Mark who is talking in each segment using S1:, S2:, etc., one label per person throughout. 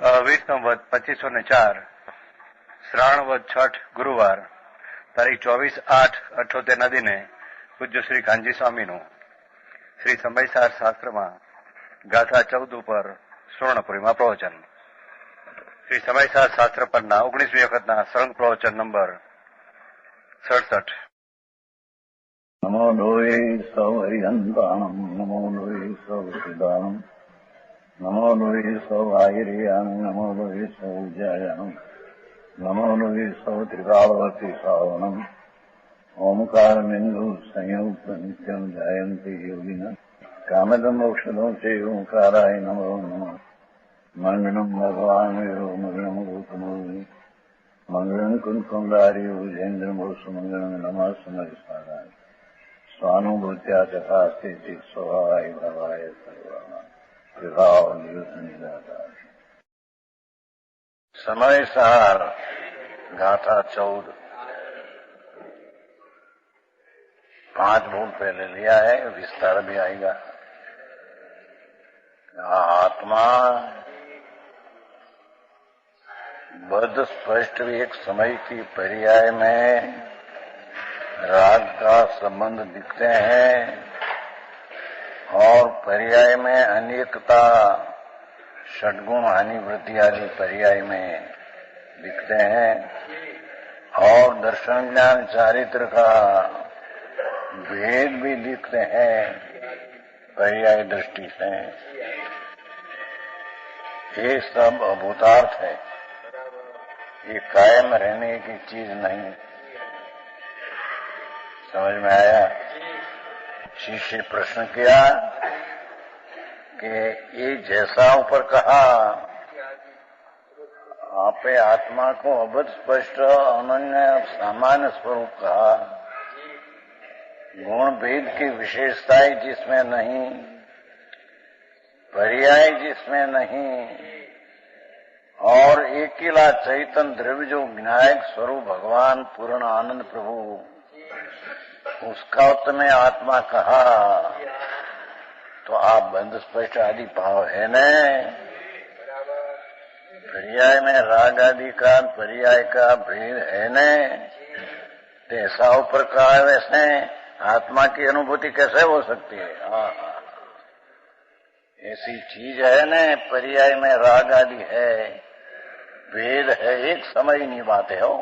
S1: વિષ્ણુવદ 2504 શ્રાવણવદ છઠ ગુરુવાર તારીખ 24/8/78 દિને પૂજ્ય શ્રી કાનજી સ્વામીનું શ્રી સમયસાર શાસ્ત્રમાં ગાથા 14 ઉપર સુવર્ણપુરીમાં પ્રવચન. શ્રી સમયસાર શાસ્ત્ર પરના 19મી વખતના સળંગ પ્રવચન નંબર 67.
S2: નમો લોહે સૌ હરિહંતાણમ નમો લોહે સૌ સિદ્ધાણમ નમો લોહે સૌ આહિર્યાણમ નમો લોહે સૌ જયાણમ નમો લોહે સૌ ત્રિકાળવતી શ્રાવણમ ઓમકાર બિંદુ સંયુક્ત નિત્યમ જાયંતી યોગિના કામદમ મોક્ષદમ સે ઓંકારાય નમો નમઃ. મંગળમ ભગવાન વિરો મંગળમ ગૌતમોહિ મંગળમ કુંકુંડાર્યો જૈન્દ્રમોષ મંગળમ નમઃ સમયસારાય સ્વાનુભૂત્યા તથા સ્થિતિ સ્વભાવાય ભવાય સર્વમાં વિભાવ નિદાતા. સમયસાર गाथा 14 5 भूल पहले लिया है, विस्तार भी आएगा. आत्मा बद स्पष्ट एक समय की पर्याय में राग का संबंध दिखते हैं और पर्याय में अनेकता षटगुण हानि वृद्धि आदि पर्याय में दिखते हैं और दर्शन ज्ञान चारित्र का भेद भी दिखते हैं पर्याय दृष्टि से. ये सब अभूतार्थ है, ये कायम रहने की चीज नहीं. समझ में आया? शिष्य प्रश्न किया कि ये जैसा ऊपर कहा आपे आत्मा को अबध स्पष्ट अनन्य सामान्य स्वरूप कहा, गुण भेद की विशेषताएं जिसमें नहीं, पर्याय जिसमें नहीं और एकिला चैतन्य द्रव्य जो विनायक स्वरूप भगवान पूर्ण आनंद प्रभु उसका तुम्हें आत्मा कहा तो आप बंध स्पष्ट आदि भाव है न. पर्याय में राग आदि का पर्याय का भेद है न. ऐसा ऊपर कहा है वैसे आत्मा की अनुभूति कैसे हो सकती है? ऐसी चीज है न, पर्याय में राग आदि है, भेद है, एक समय नहीं बातें हो.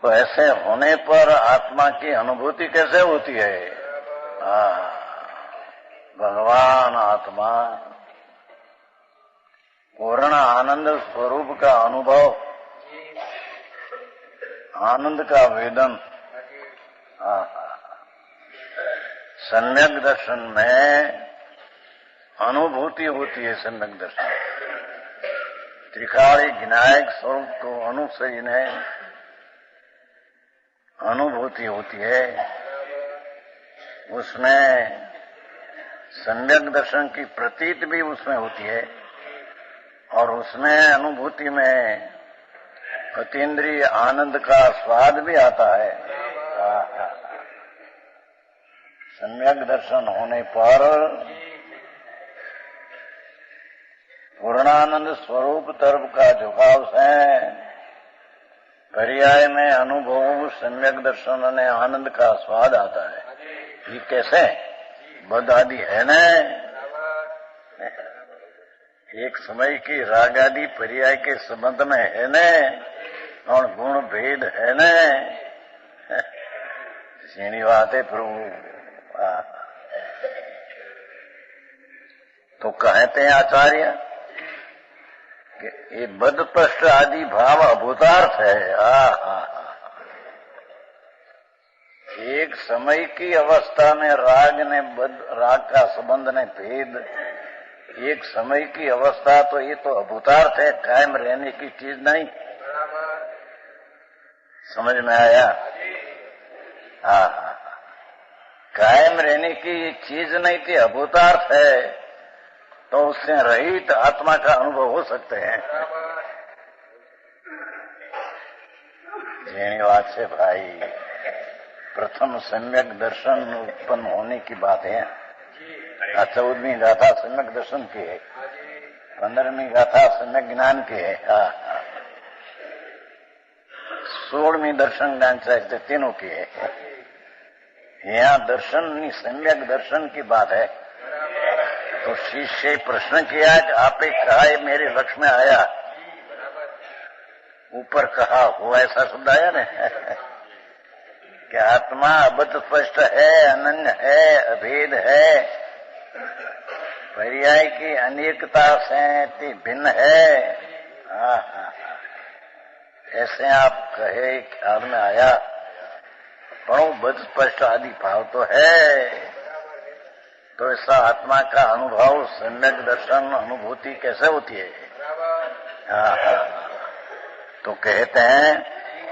S2: तो ऐसे होने पर आत्मा की अनुभूति कैसे होती है? भगवान आत्मा पूर्ण आनंद स्वरूप का अनुभव, आनंद का वेदन सम्यक दर्शन में अनुभूति होती है. सम्यक दर्शन त्रिकाली विनायक स्वरूप को अनुसरी ने अनुभूति होती है. उसमें सम्यक दर्शन की प्रतीत भी उसमें होती है और उसमें अनुभूति में अतीन्द्रिय आनंद का स्वाद भी आता है. सम्यक दर्शन होने पर पूर्णानंद स्वरूप तरफ का झुकाव से पर्याय में अनुभव सम्यक दर्शन ने आनंद का स्वाद आता है. ये कैसे? बद आदि है न, एक समय की राग आदि पर्याय के संबंध में है न और गुण भेद है न. सीणी बात है प्रभु. तो कहते हैं आचार्य कि ये बदपष्ट आदि भाव अभूतार्थ है. एक समय की अवस्था में राग का संबंध ने भेद, एक समय की अवस्था तो ये तो अभूतार्थ है, कायम रहने की चीज नहीं. समझ में आया? कायम रहने की ये चीज नहीं थी, अभूतार्थ है, तो उससे रहित आत्मा का अनुभव हो सकते हैं. जेनी बात से भाई प्रथम सम्यक दर्शन उत्पन्न होने की बात है. 14वीं गाथा सम्यक दर्शन की है. 15वीं गाथा सम्यक ज्ञान की है। 16वीं दर्शन ज्ञान चाहिए तीनों की है। यहाँ दर्शन सम्यक दर्शन की बात है। तो शिष्य प्रश्न किया कि आपे कहा ये मेरे लक्ष्य में आया, ऊपर कहा हो ऐसा शब्द आया ना कि आत्मा अबद्ध स्पष्ट है, अनन्य है, अभेद है, पर्याय की अनेकता से भिन्न है। ऐसे आप कहे ख्याल में आया, पर बद्ध स्पष्ट आदि भाव तो है। तो ऐसा आत्मा का अनुभव सम्यक दर्शन अनुभूति कैसे होती है? तो कहते हैं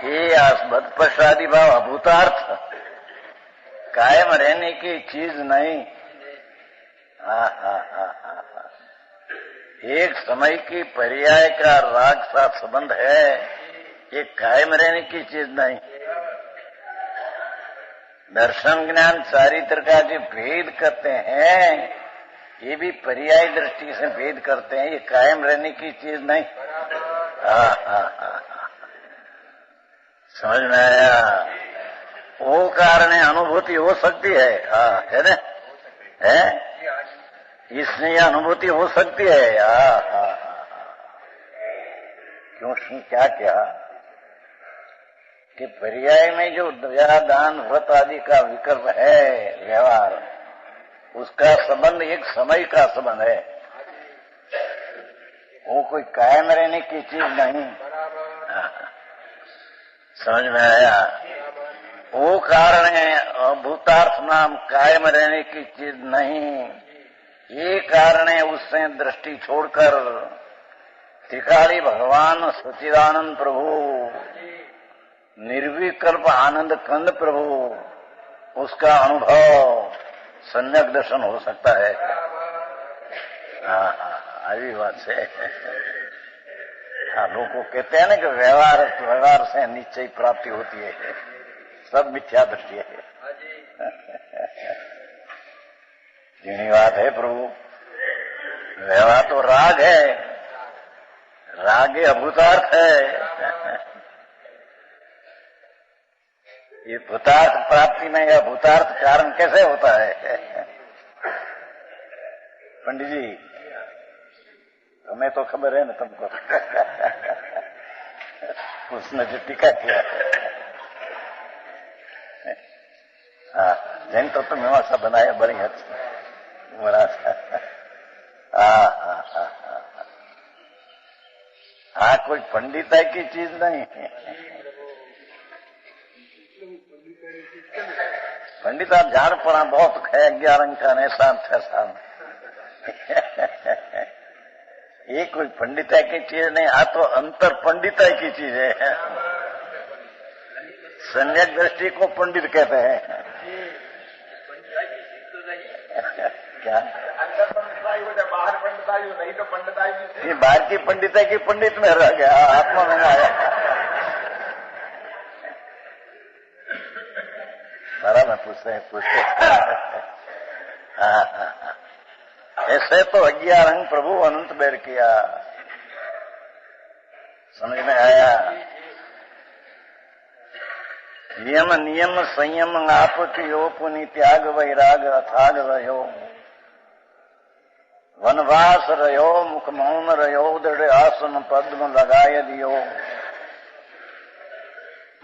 S2: ये बद्ध स्पष्ट आदि भाव अभूतार्थ, कायम रहने की चीज नहीं। एक समय की पर्याय का राग साथ संबंध है, ये कायम रहने की चीज नहीं। दर्शन ज्ञान चारित्र का जो भेद करते हैं, ये भी पर्याय दृष्टि से भेद करते हैं, ये कायम रहने की चीज नहीं। समझ में आया? वो कारण अनुभूति हो सकती है, है ना? है इसमें अनुभूति हो सकती है। क्यों क्या कि पर्याय में जो दया दान व्रत आदि का विकल्प है व्यवहार, उसका संबंध एक समय का संबंध है, वो कोई कायम रहने की चीज नहीं। समझ में आया? वो कारण है अभूतार्थ नाम कायम रहने की चीज नहीं। ये कारण है उससे दृष्टि छोड़कर त्रिकाली भगवान सच्चिदानंद प्रभु, निर्विकल्प आनंद कंद प्रभु, उसका अनुभव सम्यक दर्शन हो सकता है। आई बात से लोगों को कहते हैं ना कि व्यवहार से निश्चय प्राप्ति होती है, सब मिथ्या दृष्टि है। जिनी बात है प्रभु, व्यवहार तो राग है, राग अभूतार्थ है। ये भूतार्थ प्राप्ति में या भूतार्थ कारण कैसे होता है? पंडित जी हमें तो खबर है ना तुमको। उसने जो टीका किया जैन तो मीमांसा बनाया बड़ी हद बड़ा कोई पंडिताई की चीज नहीं। पंडित आप झाड़ पड़ा बहुत है, 11 अंक का निशान 6 साल। ये कोई पंडिताई की चीज नहीं, तो अंतर पंडिताई की चीज है। सम्यक दृष्टि को पंडित कहते हैं। क्या अंदर पंडिताई हो जाए, बाहर पंडिताई हो, नहीं तो पंडिताई ये बाहर की पंडिताई की पंडित में रह गया, आत्मा में आया। बराबर पूछते ऐसे तो 11 अंग प्रभु अनंत बेर किया। समझ में आया? यम नियम संयम आप कियो, पुनि त्याग वैराग अथाग रहो, वनवास रहो, मुख मौन रहो, दृढ़ आसन पद्म लगाए दियो,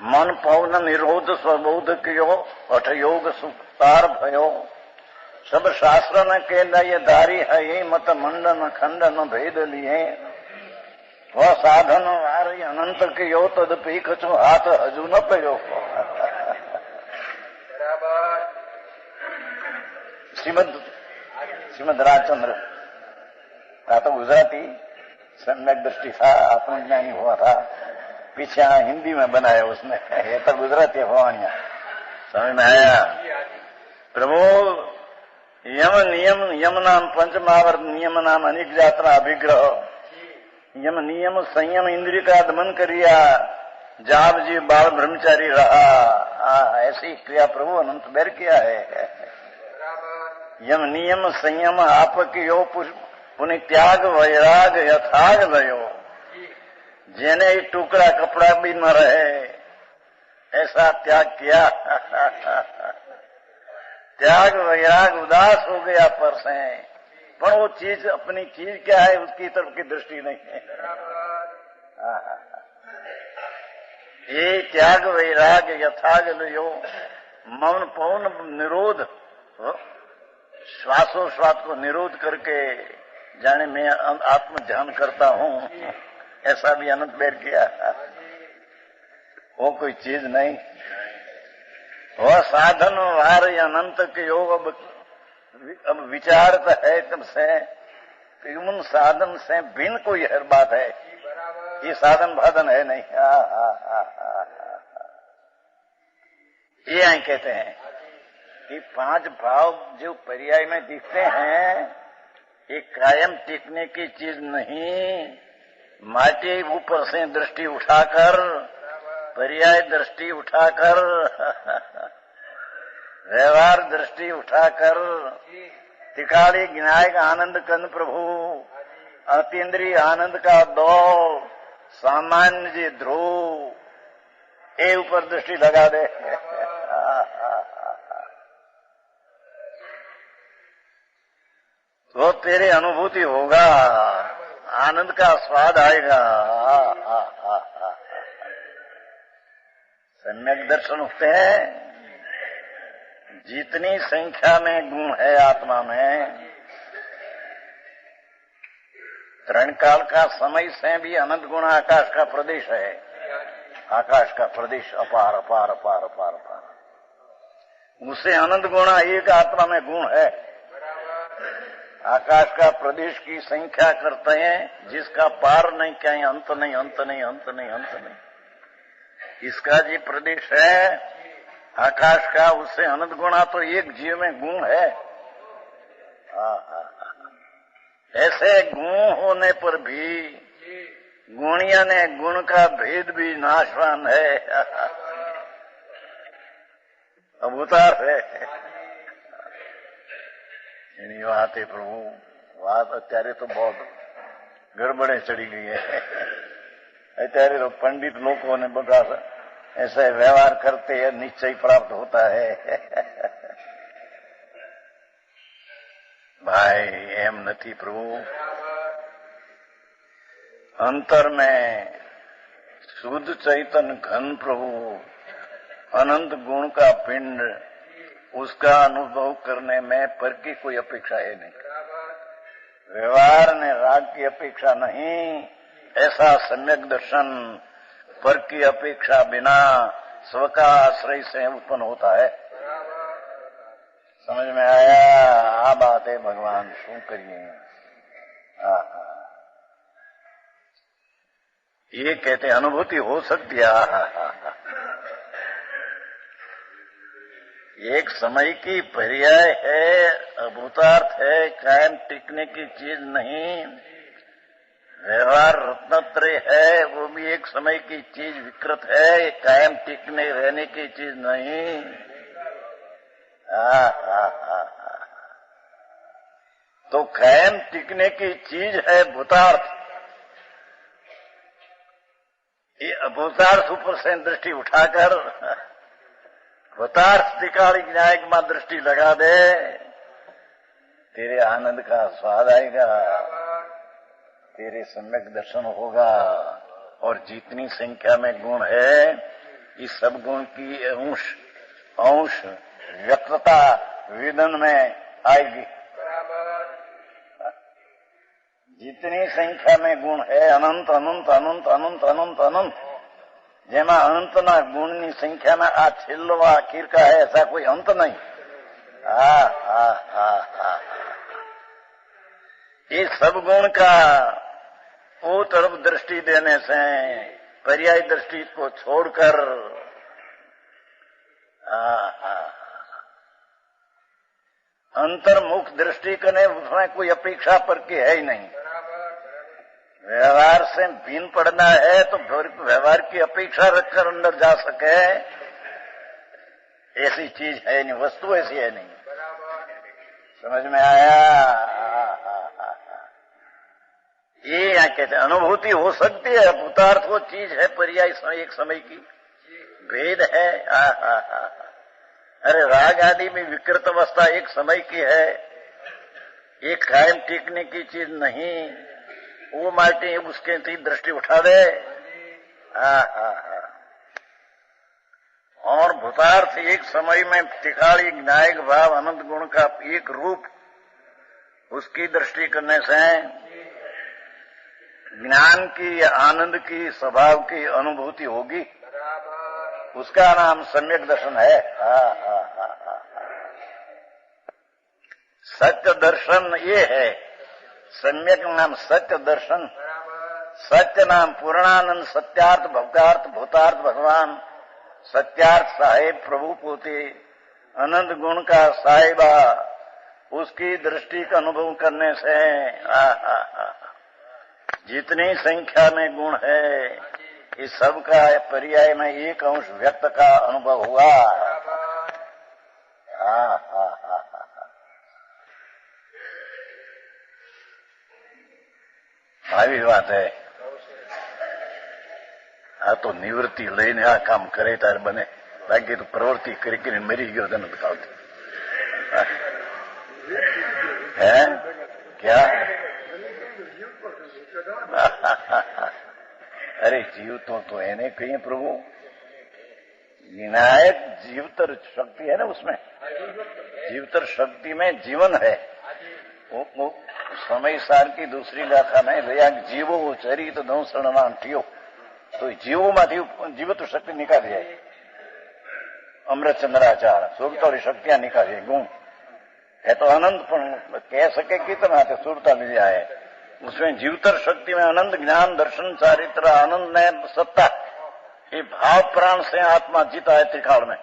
S2: मन पौन निरोध स्वबोध कियो, अठ योग सुतार भयो, सब शास्त्र न के लय धारी है, मत मंडन खंडन भेद लिए, वह साधन वारी अनंत कियो, तदपि कछु हाथ हजू न पयो। श्रीमद राजचंद्र का तो गुजराती सम्यक दृष्टि था, आत्मज्ञानी हुआ था, पीछे हिंदी में बनाया उसने, ये तो गुजराती भवानिया। समझ में आया? प्रभु यम नियम, यम नाम पंचमावर्त नियम नाम अनेक यात्रा अभिग्रह, यम नियम संयम इंद्रिय का दमन करिया, जाब जी बाल ब्रह्मचारी रहा। ऐसी क्रिया प्रभु अनंत बेर किया है। यम नियम संयम आप कियो, पुनि त्याग वैराग यथाग लयो, जेने टुकड़ा कपड़ा भी न रहे ऐसा त्याग किया। त्याग वैराग उदास हो गया पर से, पर वो चीज अपनी चीज क्या है उसकी तरफ की दृष्टि नहीं है। ये त्याग वैराग यथाग लयो, मौन पौन निरोध, श्वासोश्वास को निरोध करके जाने मैं आत्म ध्यान करता हूँ, ऐसा भी अनंत बेर किया। वो कोई चीज नहीं, वह साधन वार अनंत के योग। अब विचार तो है तब से कि उन साधन से भिन्न कोई हर बात है, ये साधन भाधन है नहीं। ये यही कहते हैं कि 5 भाव जो पर्याय में दिखते हैं ये कायम टिकने की चीज नहीं। माटी ऊपर से दृष्टि उठाकर, पर्याय दृष्टि उठाकर, व्यवहार दृष्टि उठाकर, तिकाड़ी विनायक आनंद कंद प्रभु, अतीन्द्रिय आनंद का दौर, सामान्य जी ध्रुव, ये ऊपर दृष्टि लगा दे। तो तेरी अनुभूति होगा, आनंद का स्वाद आएगा। सम्यक दर्शन होते हैं। जितनी संख्या में गुण है आत्मा में, तरण काल का समय से भी अनंत गुण आकाश का प्रदेश है। आकाश का प्रदेश अपार अपार अपार अपार अपार, उससे अनंत गुणा एक आत्मा में गुण है। आकाश का प्रदेश की संख्या करते हैं जिसका पार नहीं, कहीं अंत नहीं, अंत नहीं, अंत नहीं, अंत नहीं। इसका जी प्रदेश है आकाश का, उससे अनंत गुणा तो एक जीव में गुण है। ऐसे गुण होने पर भी गुणिया ने गुण का भेद भी नाशवान है। अब उतार है એની વાત है प्रभु, વાત અત્યારે तो बहुत गड़बड़े चढ़ी गई है। અત્યારે तो पंडित लोगों ने બધા ऐसे व्यवहार करते हैं, निश्चय प्राप्त होता है। भाई एम नहीं प्रभु, अंतर में शुद्ध चैतन्य घन प्रभु, अनंत गुण का पिंड, उसका अनुभव करने में पर की कोई अपेक्षा है नहीं। व्यवहार ने राग की अपेक्षा नहीं, ऐसा सम्यक दर्शन पर की अपेक्षा बिना स्व का आश्रय से उत्पन्न होता है। समझ में आया? आ बात है भगवान, शू करिए। ये कहते अनुभूति हो सकती है। एक समय की पर्याय है, अभूतार्थ है, कायम टिकने की चीज नहीं। व्यवहार रत्नत्रय है, वो भी एक समय की चीज विकृत है, कायम टिकने रहने की चीज नहीं। तो कायम टिकने की चीज है भूतार्थ। ये अभूतार्थ ऊपर से दृष्टि उठाकर भूतार्थ त्रिकालिक न्यायिक में दृष्टि लगा दे, तेरे आनंद का स्वाद आएगा, तेरे सम्यक दर्शन होगा। और जितनी संख्या में गुण है, इस सब गुण की अंश व्यक्तता विदन में आएगी। जितनी संख्या में गुण है, अनंत अनंत अनंत अनंत अनंत अनंत, જેમાં અંતના ગુણની સંખ્યાના આ છેલ્લો આખીર का है, ऐसा कोई अंत नहीं। ये सब गुण का वो तरफ दृष्टि देने से, पर्याय दृष्टि को छोड़कर अंतर्मुख दृष्टि करने, उसमें कोई अपेक्षा पर की है ही नहीं। व्यवहार से भिन्न पड़ना है तो व्यवहार की अपेक्षा रखकर अंदर जा सके, ऐसी चीज है नहीं, वस्तु ऐसी है नहीं। समझ में आया? ये यहाँ कहते हैं अनुभूति हो सकती है, भूतार्थ वो चीज है पर्याय एक समय की, भेद है। अरे राग आदि में विकृत अवस्था एक समय की है, एक कायम टिकने की चीज नहीं। वो माटी उसके दृष्टि उठा दे। और भूतार्थ एक समय में टिकाड़ी नायक भाव अनंत गुण का एक रूप, उसकी दृष्टि करने से ज्ञान की, आनंद की, स्वभाव की अनुभूति होगी। उसका नाम सम्यक दर्शन है। सत्य दर्शन ये है, सम्यक नाम सत्य दर्शन। सत्य नाम पूर्णानंद, सत्यार्थ भवकार्थ भूतार्थ भगवान, सत्यार्थ साहेब प्रभु पोते, अनंत गुण का साहिबा, उसकी दृष्टि का अनुभव करने से जितनी संख्या में गुण है, इस सब का पर्याय में एक अंश व्यक्त का अनुभव हुआ। આવી વાત है। આ તો નિવૃત્તિ લઈને આ કામ કરે ત્યારે બને, બાકી તો પ્રવૃત્તિ કરી કરીને મરી ગયો તને બતાવતી હે क्या? अरे जीव तो એને कहिए प्रभु, विनायक जीवतर शक्ति है ना, उसमें जीवतर शक्ति में जीवन है। वो समय सार की दूसरी गाथा में भैया जीवो चरित दंसण ठियो, तो जीवों માંથી जीवत शक्ति निकाली है। अमृत चंद्राचार सुरतोरी शक्तियां निकाली है। गुण है तो अनंत, पण कह सके कितना थे सुरता मिल जाए। उसमें जीवतर शक्ति में अनंत ज्ञान, दर्शन, चारित्र, आनंद ने सत्ता, ये भाव प्राण से आत्मा जीता है त्रिकाल में।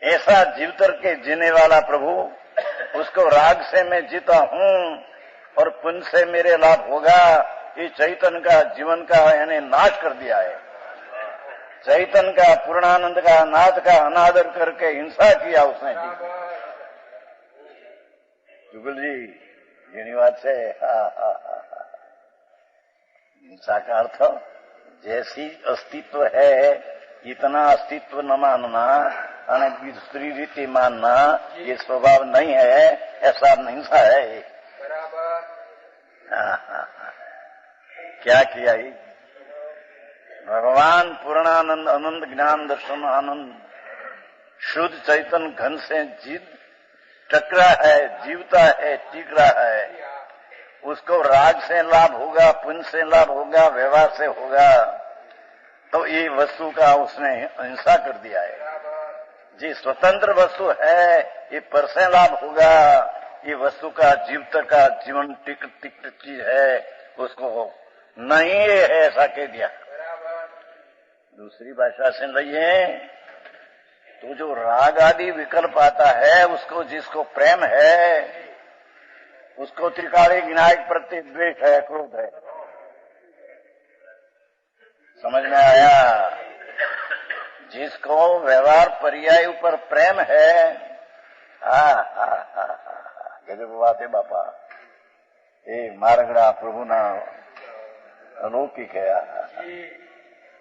S2: ऐसा जीवतर के जीने वाला प्रभु, उसको राग से मैं जीता हूं और पुण्य से मेरे लाभ होगा, ये चैतन्य का जीवन का यानी नाश कर दिया है। चैतन्य का, पूर्णानंद का, नाथ का अनादर करके हिंसा किया उसने जी। जुगल जी જેની વાત છે, हिंसा का अर्थ जैसी अस्तित्व है इतना अस्तित्व न मानना और दूसरी रीति मानना, ये स्वभाव नहीं है, ऐसा हिंसा है। क्या किया ही भगवान पूर्णानंद, अनंत ज्ञान, दर्शन, आनंद, शुद्ध चैतन्य घन से जीत टकरा है, जीवता है, टिक रहा है। उसको राग से लाभ होगा, पुण्य से लाभ होगा, व्यवहार से होगा, तो ये वस्तु का उसने हिंसा कर दिया है। जी स्वतंत्र वस्तु है, ये पर से लाभ होगा, ये वस्तु का जीवता का जीवन टिक चीज है, उसको नहीं है ऐसा कह दिया। दूसरी भाषा से लइए तो जो राग आदि विकल्प आता है, उसको जिसको प्रेम है, उसको त्रिकाली विनायक प्रति द्वेष है, क्रोध है। समझ में आया? जिसको व्यवहार पर्याय ऊपर प्रेम है, गजब बात है बापा। ये मारगड़ा प्रभु ना अलौकिक है।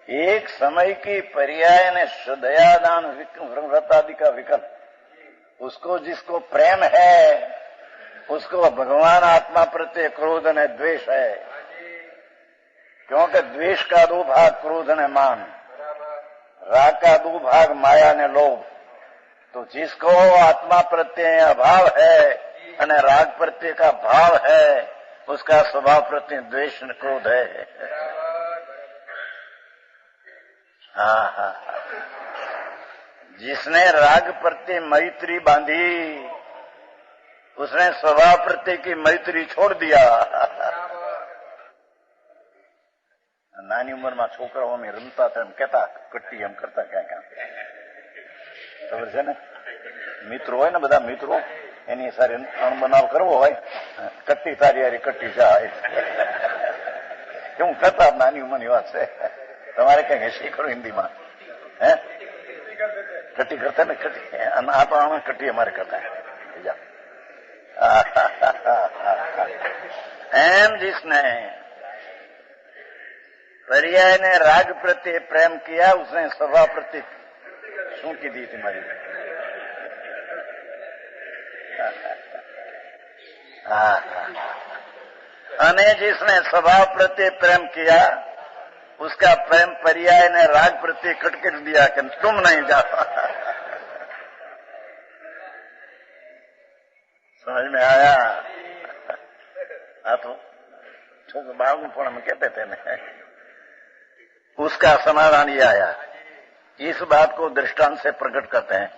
S2: एक समय की पर्याय ने दयादान व्रत आदि का विकल्प, उसको जिसको प्रेम है, उसको भगवान आत्मा प्रत्यय क्रोध ने द्वेष है। क्योंकि द्वेष का दो भाग क्रोध ने मान, राग का दो भाग माया ने लोभ। तो जिसको आत्मा प्रत्यय अभाव है और राग प्रत्यय का भाव है, उसका स्वभाव प्रत्यय द्वेष क्रोध है। जिसने राग प्रत्यय मैत्री बांधी, उसने स्वभाव प्रत्यय की मैत्री छोड़ दिया। नानी उम्र में छोकराओ में रमता था, कहता कट्टी हम करता क्या क्या खबर છે ને? મિત્રો હોય ને, બધા મિત્રો એની સારી અણબનાવ કરવો હોય, કટ્ટી તારી હારી કટ્ટી જાય કેવું કરતા નાની ઉંમરની વાત છે। તમારે કઈ હેસી ખરું હિન્દીમાં? હે કટ્ટી કરતા ને? કટ્ટી આ તો કટ્ટી અમારે કરતા। एम जिसने पर्याय ने राग प्रत्ये प्रेम किया, उसने स्वभाव प्रत्ये शू की दी थी मारी। अने जिसने स्वभाव प्रत्ये प्रेम किया, उसका प्रेम पर्याय ने राग प्रत्ये खटखट दिया कि तुम नहीं जाओ। समझ में आया? तो छोटे बालपण में कहते थे ना, उसका समाधान ये आया। इस बात को दृष्टांत से प्रकट करते हैं।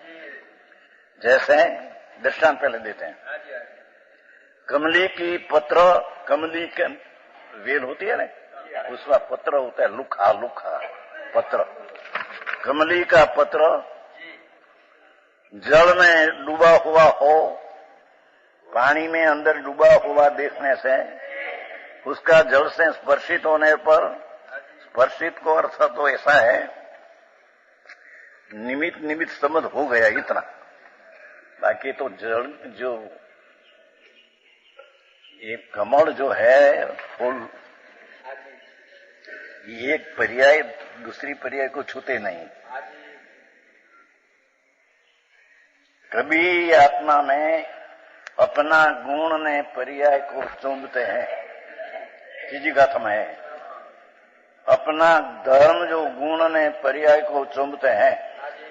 S2: जैसे दृष्टांत पहले देते हैं। कमली की पत्र, कमली के वेल होती है ना, उसका पत्र होता है लुखा लुखा पत्र। कमली का पत्र जल में डूबा हुआ हो, पानी में अंदर डूबा हुआ देखने से उसका जल से स्पर्शित होने पर, स्पर्शित को अर्थ तो ऐसा है निमित्त निमित्त संबंध हो गया इतना। बाकी तो जल जो ये कमल जो है फूल, एक पर्याय दूसरी पर्याय को छूते नहीं। कभी आत्मा में अपना गुण ने पर्याय को चूमते हैं, तीजी गाथा में है। अपना धर्म जो गुण ने पर्याय को चूमते हैं,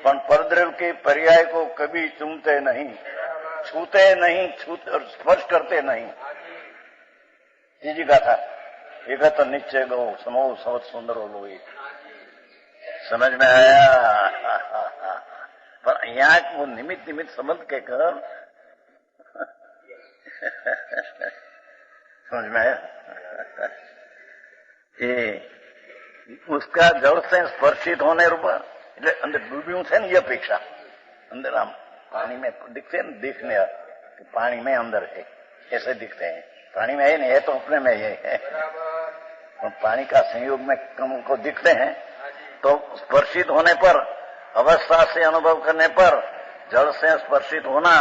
S2: पर परद्रव्य के पर्याय को कभी चूमते नहीं, छूते नहीं, और स्पर्श करते नहीं। तीजी गाथा एक तो निश्चय गो समो सवत सुंदर हो लोई। समझ में आया? पर यहाँ वो निमित्त निमित्त संबंध कहकर समझ में आया? ये उसका जड़ से स्पर्शित होने रूपा એટલે અંદર ડૂબ્યું છે ને એ અપેક્ષા અંદર આમ पानी में दिखते हैं, देखने कि पानी में अंदर है ऐसे दिखते हैं। पानी में है नहीं है तो अपने में ये है, और पानी का संयोग में कम को दिखते हैं। तो स्पर्शित होने पर, अवस्था से अनुभव करने पर, जड़ से स्पर्शित होना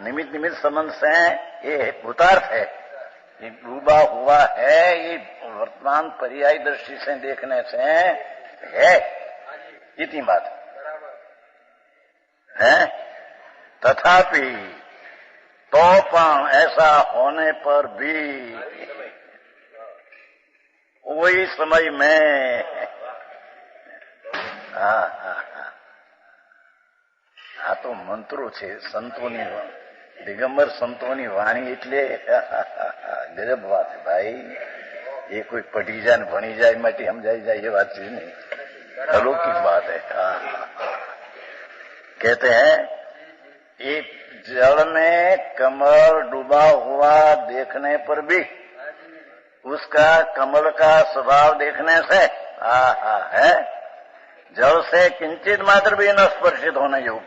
S2: निमित्त निमित्त संबंध से ये भूतार्थ है, ये डूबा हुआ है, ये वर्तमान पर्याय दृष्टि से देखने से है, इतनी बात है। तथापि तो पण ऐसा होने पर भी वही समय में આ તો મંત્રો છે સંતોની, દિગંબર સંતોની વાણી એટલે ગજબ વાત છે ભાઈ। ये कोई पढ़ी जाए भणी जाए माटी समझाई जाए ये बात चीज नहीं, अलौकिक बात है। कहते हैं एक जल में कमल डूबा हुआ देखने पर भी उसका कमल का स्वभाव देखने से है जल से किंचित मात्र भी न स्पर्शित होने योग।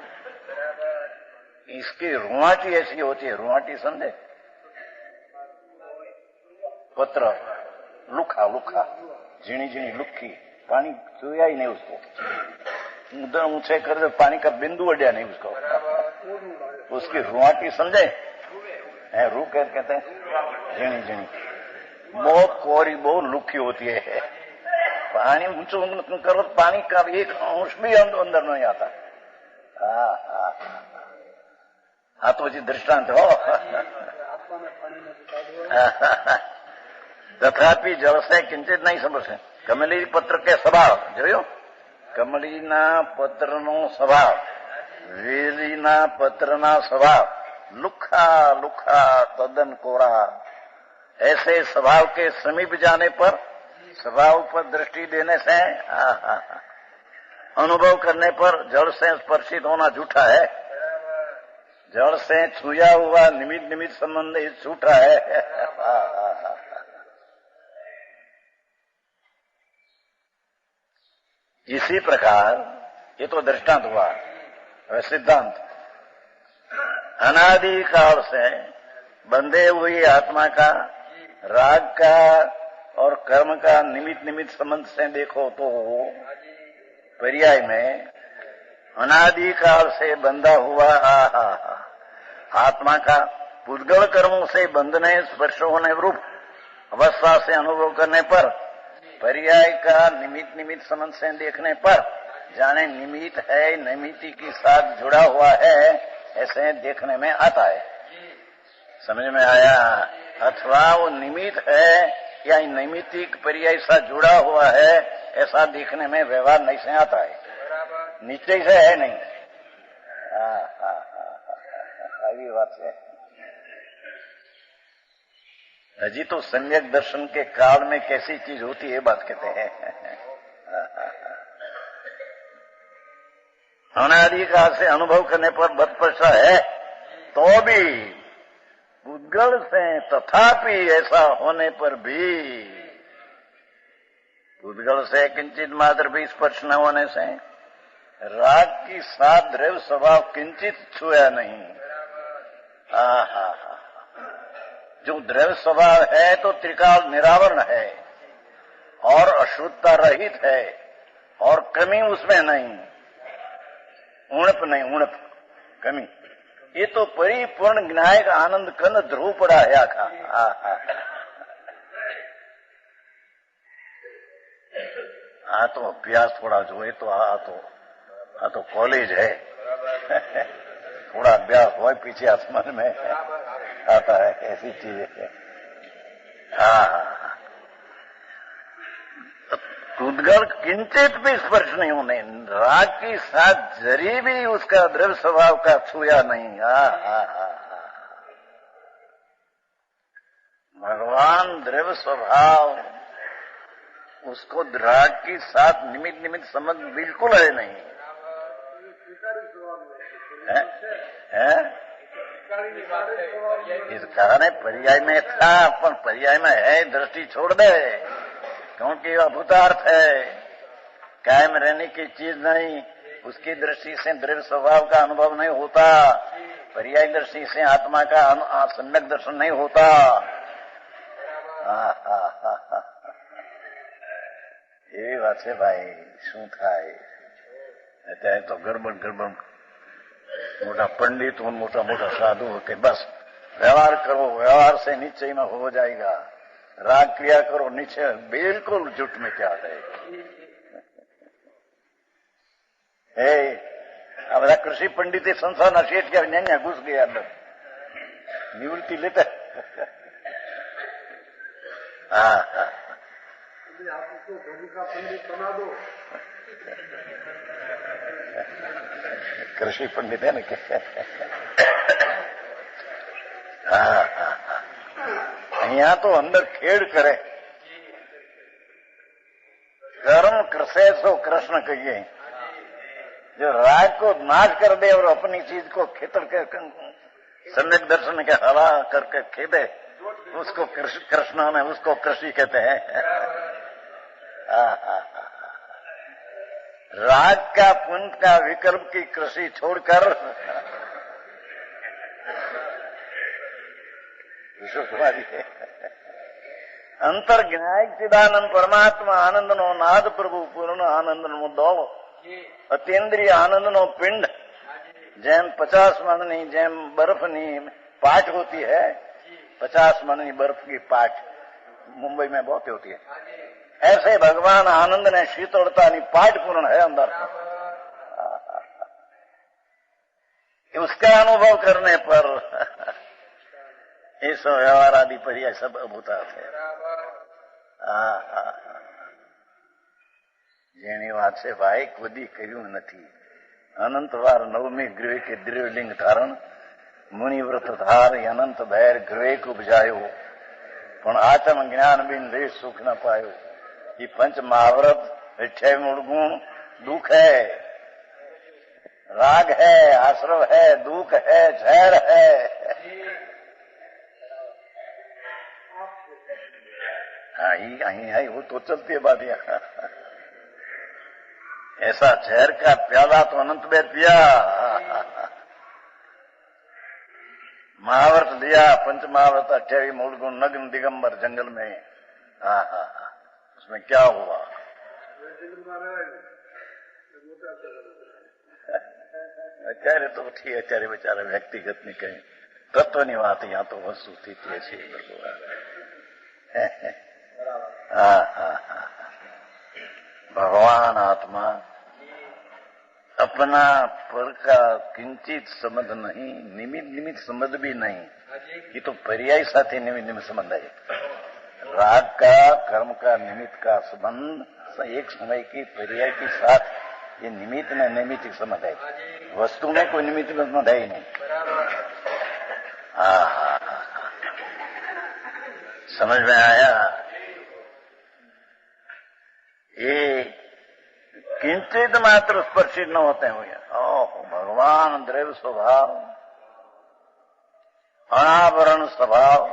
S2: इसकी रुआटी ऐसी होती है, रुआटी समझे, पत्र लुखा लुखा झीणी झीणी लुखी, पानी चुया ही नहीं उसको, उधर ऊंचे कर दे पानी का बिंदु अड्या नहीं उसको, उसकी रुआटी समझे है, रू कहते हैं झीणी झीणी, बहुत कोरी बहुत लुखी होती है। पानी ऊंचो करो पानी का एक अंश भी अंदर नहीं आता। हाँ तो जी दृष्टांत हो। तथापि जल से किंचित नहीं समझे। कमली पत्र के स्वभाव જોયો, કમલીના પત્રનો સ્વભાવ, વેલીના પત્રના સ્વભાવ લુખા લુખા તદ્દન કોરા, ऐसे स्वभाव के समीप जाने पर, स्वभाव पर दृष्टि देने से, अनुभव करने पर जड़ से स्पर्शित होना झूठा है, जड़ से छुया हुआ निमित्त निमित्त संबंध झूठा है। इसी प्रकार ये तो दृष्टांत हुआ, सिद्धांत अनादि काल से बंधे हुई आत्मा का राग का और कर्म का निमित्त निमित्त संबंध से देखो तो पर्याय में अनादि काल से बंधा हुआ आत्मा का पुद्गल कर्मों से बंधने स्पर्श होने रूप अवस्था से अनुभव करने पर, पर्याय का निमित्त निमित्त संबंध से देखने पर जाने निमित्त है, निमित्ति के साथ जुड़ा हुआ है, ऐसे देखने में आता है। समझ में आया? अथवा वो निमित्त है या नैमित्तिक पर्याय से जुड़ा हुआ है, ऐसा देखने में व्यवहार नहीं से आता है, निश्चय से है नहीं। अभी बात है। अजी तो सम्यक दर्शन के काल में कैसी चीज होती है बात कहते हैं। अनादि काल से अनुभव करने पर बदपशा है तो भी उद्गल से, तथापि ऐसा होने पर भी, उद्गल से किंचित मात्र भी स्पर्श न होने से राग की साथ द्रव्य स्वभाव किंचित छुआ नहीं। जो द्रव्य स्वभाव है तो त्रिकाल निरावरण है और अशुद्धता रहित है और कमी उसमें नहीं, उणप नहीं, उणप कमी। ये तो परिपूर्ण ज्ञायक आनंद कन ध्रुव पड़ा है आखा। तो अभ्यास थोड़ा जो है तो आ तो कॉलेज है। थोड़ा अभ्यास हो पीछे आसमान में आता है, ऐसी चीज है। उद्गल किंचित भी स्पर्श नहीं होने, राग की साथ जरी भी उसका द्रव्य स्वभाव का छुया नहीं। भगवान द्रव्य स्वभाव उसको राग की साथ निमित्त निमित्त समझ बिल्कुल है नहीं है? इस कारण पर्याय में था, पर पर्याय में है, दृष्टि छोड़ दे, क्योंकि अभूतार्थ है, कायम रहने की चीज नहीं, उसकी दृष्टि से द्रव्य स्वभाव का अनुभव नहीं होता, पर्याय दृष्टि से आत्मा का सम्यक दर्शन नहीं होता। એવી વાત છે ભાઈ, શું થાય અત્યારે તો ગરબડ મોટા पंडित और मोटा मोटा साधु होते, बस व्यवहार करो, व्यवहार से निश्चय में हो जाएगा, राग क्रिया करो, निश्चय बिल्कुल जुट में क्या है। આ બધા કૃષિ પંડિતે સંસારના શેઠ ગયા, ન્યા ઘૂસ ગયા અંદર, નિવૃત્તિ લેતા।
S3: आप उसको धोनी का पंडित बना दो।
S2: कृषि पंडित है ना क्या? यहाँ तो अंदर खेड़ करे, कर्म कृषे सो कृष्ण कहिए, जो राग को नाश कर दे और अपनी चीज को खेतर के सम्यक दर्शन के हवा करके खेदे, उसको कृष्ण में उसको कृषि कहते हैं। राग का पुण्य का विकल्प की कृषि छोड़कर अंतर ज्ञायक चिदानंद परमात्मा आनंद नो नाद प्रभु पूर्ण आनंद नो दो अतीन्द्रिय आनंद नो पिंड, जैम 50 मणनी जैम बर्फनी पाट होती है, 50 मणनी बर्फ की पाट मुंबई में बहुत होती है, ऐसे भगवान आनंद ने शीतलता पाठ पूर्ण है अंदर। उसका अनुभव करने पर ये सब व्यवहार आदि पर्याय सब अभूता थे। જેની વાત છે ભાઈ કદી કર્યું નથી। અનંતવાર નવમી ગૃહ કે દ્રવ્યલિંગ ધારણ મુનિવ્રત ધાર અનંત ભૈર ગ્રહ ઉપજાયો, પણ આત્મ જ્ઞાન બિન રે સુખ ન પાયો। ये पंच महाव्रत 28 मूल गुण दुख है, राग है, आश्रव है, दुख है, झैर है। वो तो चलती है बात यहाँ। ऐसा झैर का प्याला तो अनंत में पिया, महाव्रत लिया, पंच महाव्रत 28 मूल गुण नग्न दिगंबर जंगल में। उसमें क्या हुआ? અત્યારે તો ઠીક, અત્યારે બચારા વ્યક્તિગત ની કઈ તત્વની વાત, यहाँ तो वस्तु स्थिति ऐसी भगवान। अपना पर का किंचित संबंध नहीं, निमित्त संबंध भी नहीं, ये तो पर्याय साथ ही निमित्त संबंध है। राग का कर्म का निमित्त का संबंध एक समय की पर्याय के साथ ये निमित्त में नैमित्तिक संबंध है, वस्तु में कोई निमित्त संबंध है ही नहीं। समझ में आया? ये किंचित मात्र स्पर्शित न होते हुए ओह भगवान द्रव्य स्वभाव, अनावरण स्वभाव,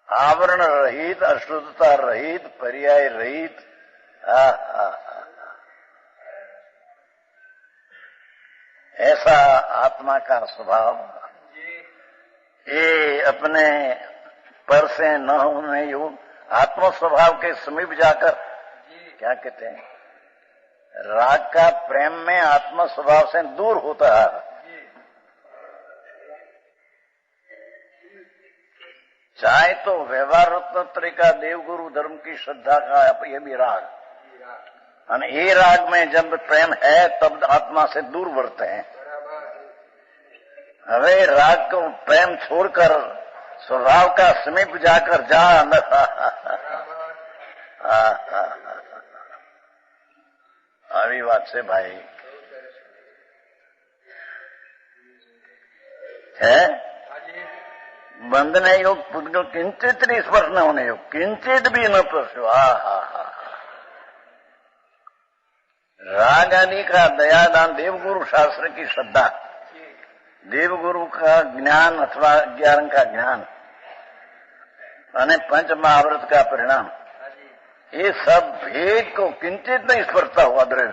S2: आवरण रहित, अशुद्धता रहित, पर्याय रहित, ऐसा आत्मा का स्वभाव। ये अपने पर से न होने योग आत्म स्वभाव के समीप जाकर क्या कहते हैं, राग का प्रेम में आत्म स्वभाव से दूर होता है। चाहे तो व्यवहार रत्न तरीका देवगुरु धर्म की श्रद्धा का ये भी राग, और ये राग में जब प्रेम है तब आत्मा से दूर बढ़ते हैं। हवे राग को प्रेम छोड़कर स्वभाव का समीप जाकर जा अभी बात से भाई है बंधन योग पुद्गल किंचित भी स्पर्श न होने योग, किंचित भी न स्पर्श। राग आदि का दयादान देवगुरु शास्त्र की श्रद्धा, देवगुरु का ज्ञान अथवा 11 का ज्ञान અને पंच महाव्रत का परिणाम, ये सब भेद को किंचित नहीं स्पर्शता हुआ द्रव्य।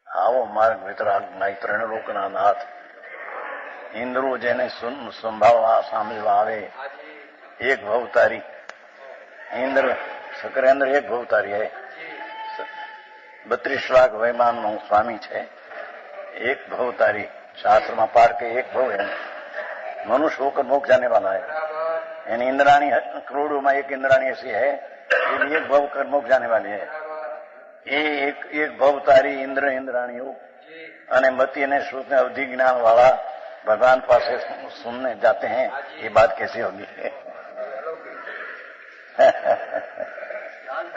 S2: આવો માર્ગ વિતરાગ નાય ત્રણ લોકના નાથ, ઇન્દ્રો જેને સંભાળવા સાંભળવા આવે એક ભવતારી ઇન્દ્ર શકરેન્દ્ર એક ભવતારી है, 32 लाख वैमान स्वामी છે, एक भवतारी शास्त्र में पार के एक भव है, मनुष्य होकर मोक्ष जाने वाला है। यानी इंद्राणी करोड़ों में एक इंद्राणी ऐसी है, ये एक भव कर मोक्ष जाने वाली है। ये एक भवतारी इंद्र इंद्राणी हो અને મતિ અને શ્રુત અવધિ જ્ઞાન वाला भगवान पास सुनने जाते हैं, ये बात कैसी होगी?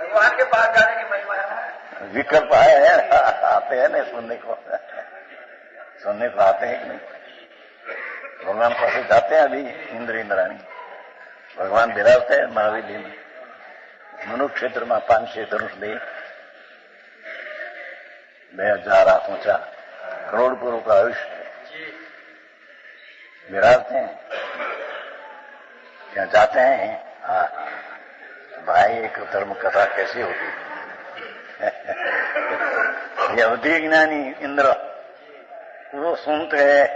S3: भगवान के पास जाने की महिमा है,
S2: विकल्प है, आते हैं ना सुनने को आते हैं कि नहीं? भगवान पास जाते हैं अभी इंद्र इंद्राणी, भगवान बिराजते हैं महावीर जी में, मनुष्य क्षेत्र में 500 धनुष दे 2000 हाथ ऊंचा करोड़ पुरुष का आयुष्य विराजते हैं, क्या जाते हैं? भाई एक धर्म कथा कैसी होगी? ये अवधि ज्ञानी इंद्र वो सुनते हैं,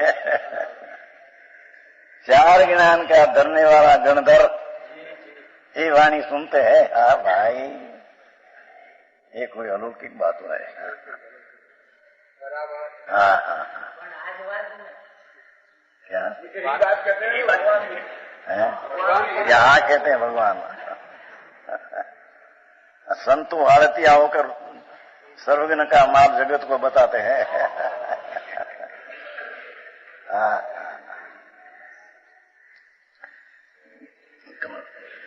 S2: 4 ज्ञान का धरने वाला गणधर ये वाणी सुनते हैं। हाँ भाई ये कोई अलौकिक बात है। हाँ क्या यहाँ कहते हैं भगवान संतों आरतिया होकर सर्वज्ञ का माप जगत को बताते हैं।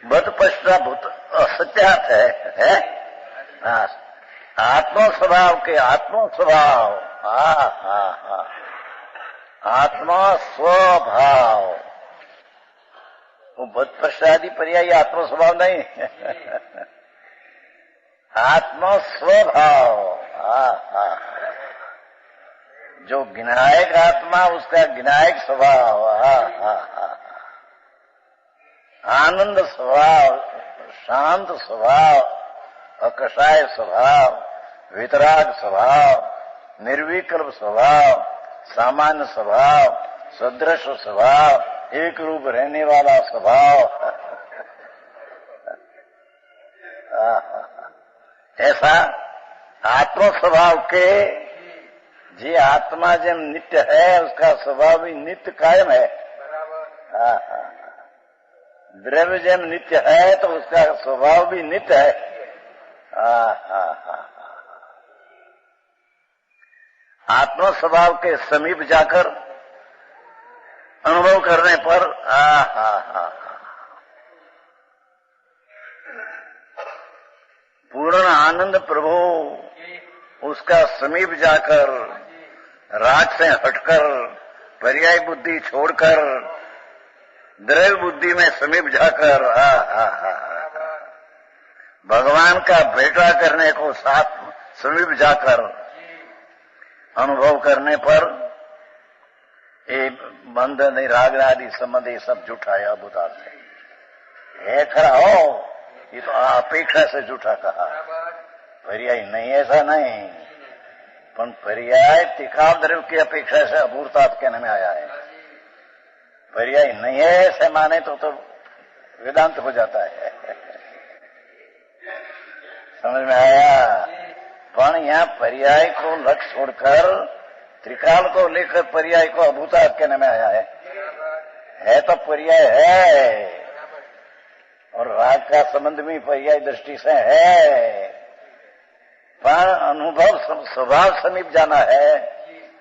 S2: बद पश्चाभूत असत्यार्थ है? आत्म स्वभाव के आत्म स्वभाव, आत्मा स्वभाव, वो बद पश्चादी पर्याय आत्म स्वभाव नहीं, आत्म स्वभाव। जो ज्ञायक आत्मा उसका ज्ञायक स्वभाव, आनंद स्वभाव, शांत स्वभाव, अकषाय स्वभाव, वितराग स्वभाव, निर्विकल्प स्वभाव, सामान्य स्वभाव, सदृश स्वभाव, एक रूप रहने वाला स्वभाव, ऐसा आत्म स्वभाव के जी आत्मा जब नित्य है उसका स्वभाव भी नित्य कायम है। द्रव्य जैन नित्य है तो उसका स्वभाव भी नित्य है। आत्म स्वभाव के समीप जाकर अनुभव करने पर पूर्ण आनंद प्रभु उसका समीप जाकर राग से हटकर पर्याय बुद्धि छोड़कर द्रव्य बुद्धि में समीप जाकर भगवान का भेंटा करने को साथ समीप जाकर अनुभव करने पर ये बंध नहीं राग आदि संबंध ये सब झूठा है। अबुदा है खरा हो, ये तो अपेक्षा से झूठा कहा। पर्याय नहीं, ऐसा नहीं, पर पर्याय तिखाव द्रव्य की अपेक्षा से अपूर्ता कहने में आया है। पर्याय नहीं है ऐसे माने तो वेदांत हो जाता है। समझ में आया? पर यहाँ पर्याय को लक्ष्य छोड़कर त्रिकाल को लेकर पर्याय को अभूता कहने में आया है तो पर्याय है, और राग का संबंध भी पर्याय दृष्टि से है, पर अनुभव स्वभाव समीप जाना है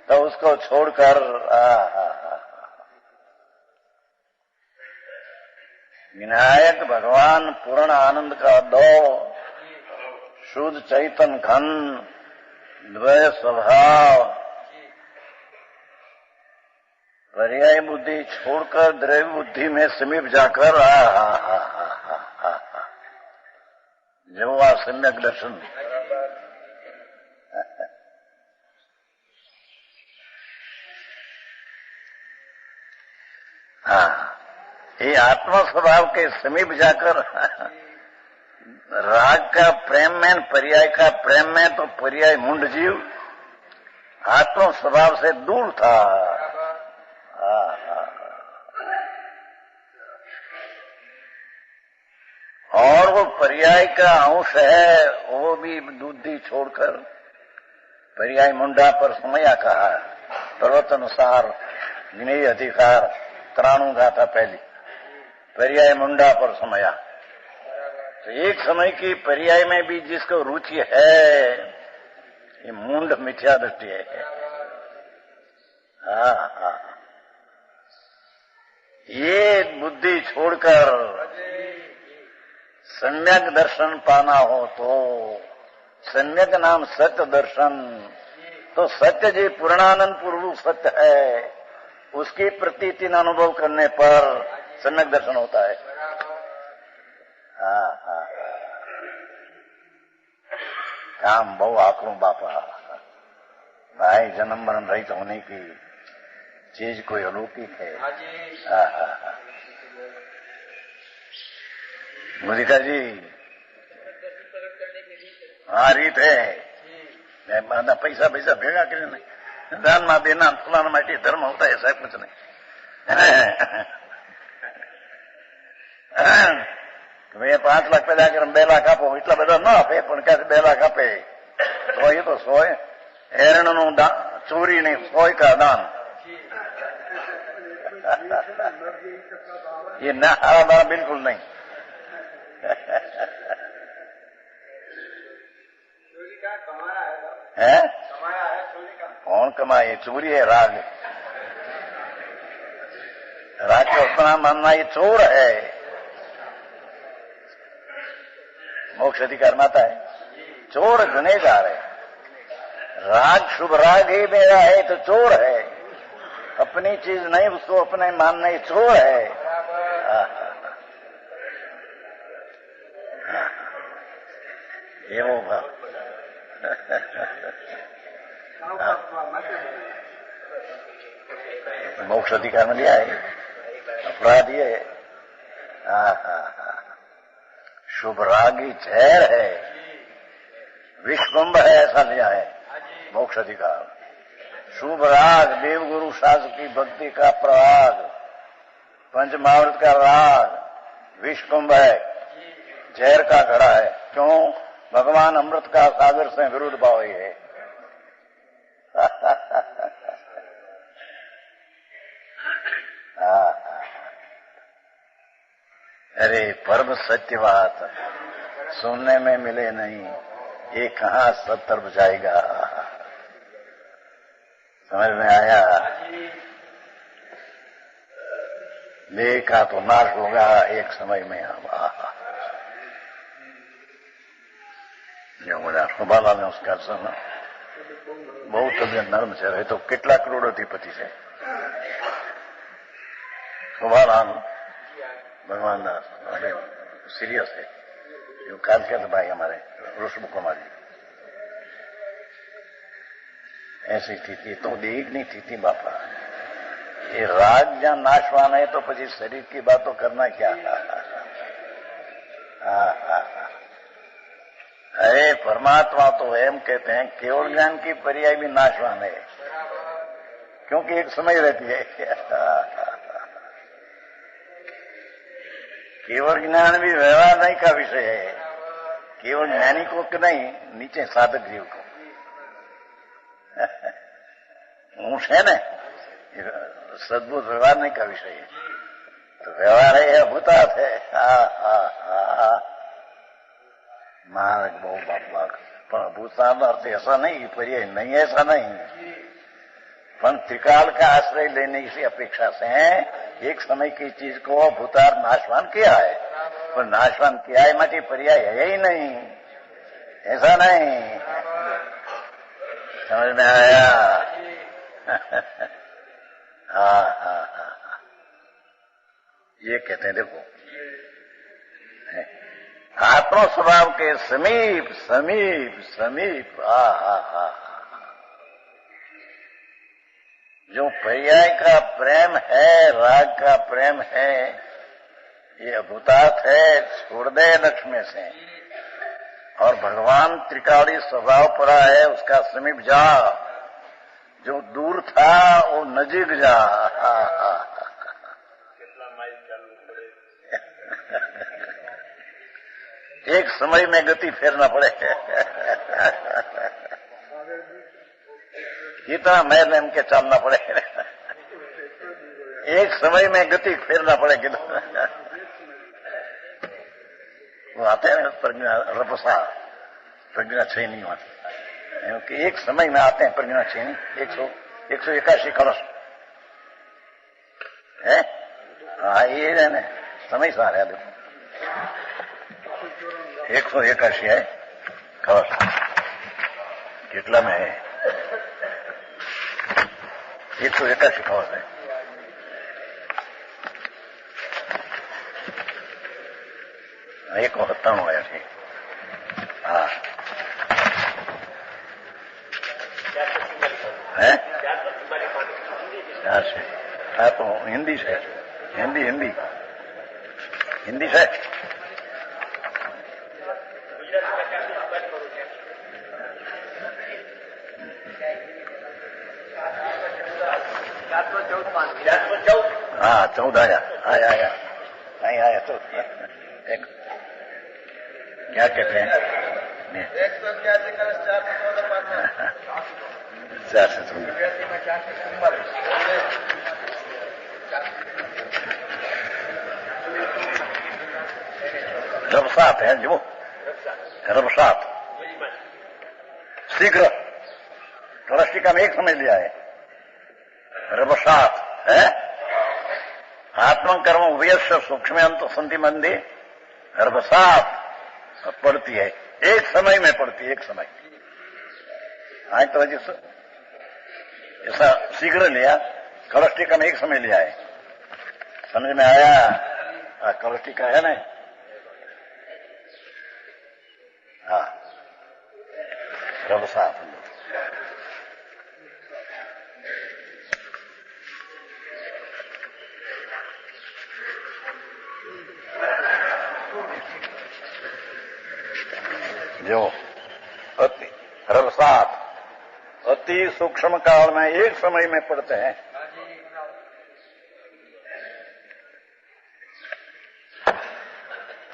S2: तो उसको छोड़कर विनायक भगवान पूर्ण आनंद का दो शुद्ध चैतन घन द्वय स्वभाव पर्याय बुद्धि छोड़कर द्रव्य बुद्धि में समीप जाकर जो वह सम्यक दर्शन। ये आत्मा स्वभाव के समीप जाकर राग का प्रेम में पर्याय का प्रेम में तो पर्याय मुंड जीव आत्म स्वभाव से दूर था। और वो पर्याय का अंश है, वो भी बुद्धि छोड़कर पर्याय मुंडा पर समया कहा। पर्वत अनुसार विनय अधिकार त्राणु गाथा पहली पर्याय मुंडा पर समया। तो एक समय की पर्याय में भी जिसको रुचि है, ये मुंड मिथ्या दृष्टि है। ये बुद्धि छोड़कर सम्यक दर्शन पाना हो तो सम्यक नाम सत्य दर्शन, तो सत्य जी पूर्णानंद पूर्व सत्य है, उसकी प्रतीतिन अनुभव करने पर सम्यक दर्शन होता है। काम बहु आकड़ू बापा भाई, जन्म मरण रहित होने की चीज कोई अलौकिक है। मुदिका जी, हाँ रीत है। मैं पैसा भेगा करे नहीं, दान में देना फलाना माटी धर्म होता है, ऐसा कुछ नहीं। મેં 5 લાખ પેદા કરીને 2 લાખ આપો, એટલા બધા ન આપે, પણ ક્યાંથી 2 લાખ આપે તો એ તો સોય હેરણનું ચોરી નહીં, સોય કા દાન। ये ना हमारा बिल्कुल नहीं। है कौन कमाए? चोरी है, राग। राग का अपना मानना ये चोर है, मोक्ष अधिकार माता है, चोर गुनेगार है। राग शुभ राग ही मेरा है तो चोर है, अपनी चीज नहीं उसको अपने मानना ही चोर है। ये होगा मोक्ष अधिकार में लिया है, अपराध ये है। शुभ रागी जहर है, विषकुंभ है, ऐसा लिया है मोक्ष अधिकार। शुभ राग देवगुरु शास्त्र की भक्ति का प्रभाग, पंचमहावृत का राग विषकुंभ है, जहर का घड़ा है। क्यों? भगवान अमृत का सागर से विरुद्ध भाव ही है। अरे परम सत्य बात सुनने में मिले नहीं, ये कहाँ सब तरफ जाएगा। समझ में आया? देह का तो नाश होगा एक समय में। सुबाला ने उसका सुना બહુ તબિયત નરમ છે, હવે તો કેટલા કરોડોપતિ છે સુભારામ ભગવાનદાસ, अरे सीरियस है। जो काल किया था भाई हमारे ऋषभ कुमार जी, ऐसी स्थिति तो देख नहीं थी बापा। ये राग जहां नाशवान है तो પછી शरीर की बातों करना क्या। अरे परमात्मा तो एम कहते हैं केवल ज्ञान की पर्याय भी नाशवान है, क्योंकि एक समय रहती है। केवल ज्ञान भी व्यवहार नहीं का विषय है, केवल ज्ञानी को कि नहीं, नीचे साधक जीव को। ऊंच है न, सद्भुत व्यवहार नहीं का विषय है, तो व्यवहार है अभूतार्थ है। मार्ग बहु बाप, पर अभूतार्थ अर्थ ऐसा नहीं, पर्याय नहीं, ऐसा नहीं। पर त्रिकाल का आश्रय लेने की अपेक्षा से एक समय की चीज को भूतार्थ नाशवान किया है, पर नाशवान किया है माटी पर्याय है ही नहीं, ऐसा नहीं। समझ में आया? हाँ, ये कहते हैं देखो, आत्म स्वभाव के समीप समीप समीप जो पर्याय का प्रेम है, राग का प्रेम है, ये अभूतार्थ है, छोड़ दे लक्ष्मी से। और भगवान त्रिकाली स्वभाव पड़ा है, उसका समीप जा, जो दूर था वो नजीक जा। एक समय में गति फेरना पड़े। इतना मैल एम के चलना पड़े, एक समय में गति फेरना पड़ेगी। वो आते हैं प्रज्ञा रपसा, प्रज्ञा छेनी आती, क्योंकि एक समय में आते हैं प्रज्ञा छेनी। 181 कलश है। हाँ, ये है ना, समय सार है। देखो 181 है कलश, कितना में है? 181 कलश है। एक 97 आया थी। हाँ है, क्या से? हाँ तो हिंदी से, हिंदी हिंदी हिंदी से। हाँ 14 आया नहीं आया तो एक क्या कहते हैं 414 रबसात है जो रबसात शीघ्र कलस्टिका में एक समझ लिया है। रबसात है आत्म कर्म उभयस्य सूक्ष्म अंत संति मंदी। रबसात पड़ती है, एक समय में पड़ती है, एक समय। आज तो ऐसा शीघ्र लिया, कलस्टिका में एक समय लिया है। समझ में आया? कलस्टिका है ना। हाँ रबसात जो अति रबसात अति सूक्ष्म काल में एक समय में पड़ते हैं।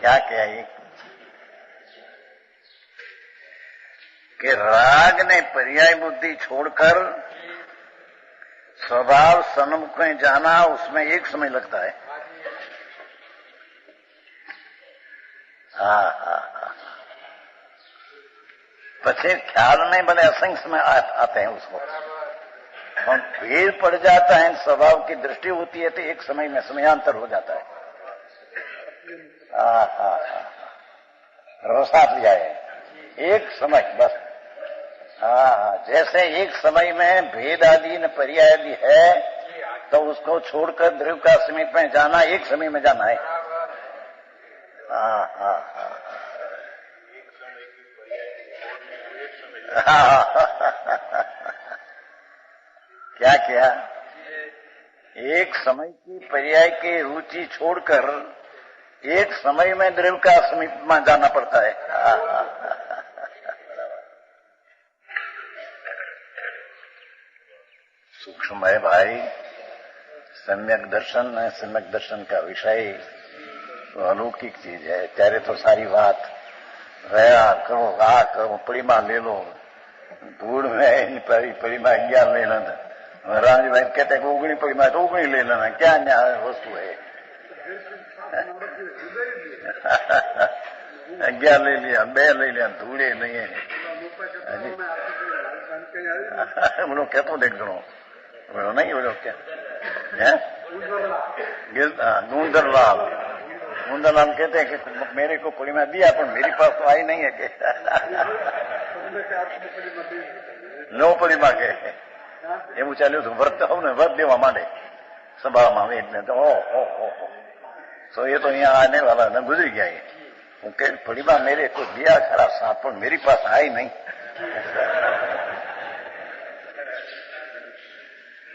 S2: क्या कहे कि राग ने पर्याय बुद्धि छोड़कर स्वभाव सन्मुख में जाना, उसमें एक समय लगता है। हाँ हाँ हाँ, पछे ख्याल नहीं बने असंख्य समय आते हैं उसको, और भेद पड़ जाता है, स्वभाव की दृष्टि होती है तो एक समय में समयांतर हो जाता है। हाँ हाँ हाँ, रसात लिया है एक समय बस। हाँ, जैसे एक समय में भेद आदि न पर्याय आदि है तो उसको छोड़कर ध्रुव का समीप में जाना एक समय में जाना है। हाँ हाँ हाँ, क्या क्या एक समय की पर्याय की रुचि छोड़कर एक समय में ध्रुव का समीप में जाना पड़ता है। सूक्ष्म है भाई, सम्यक दर्शन का विषय तो अलौकिक चीज है। ત્યારે तो सारी बात रहा करो आ करो परिमा ले लो, धूड़ में परिमा 11 ले लेना, रामजी भाई कहते हैं 19 परिमा तो 19 ले लेना, क्या न्याय वस्तु है। 11 ले लिया, 2 ले लिया, धूड़े नहीं है। बोलो क्या तो देख लो, बोलो नहीं बोलो क्या है। गुंदरलाल कहते हैं कि मेरे को परिमा दिया पर मेरी पास तो आई नहीं है कि नो परिमा के એવું ચાલ્યું હતું। વ્રત હોવ ને વ્રત દેવા માંડે સભામાં એટલે તો तो ये तो यहाँ आने वाला न गुजर गया ये, क्योंकि परिमा मेरे को दिया खरा साथ पर मेरी पास आई नहीं।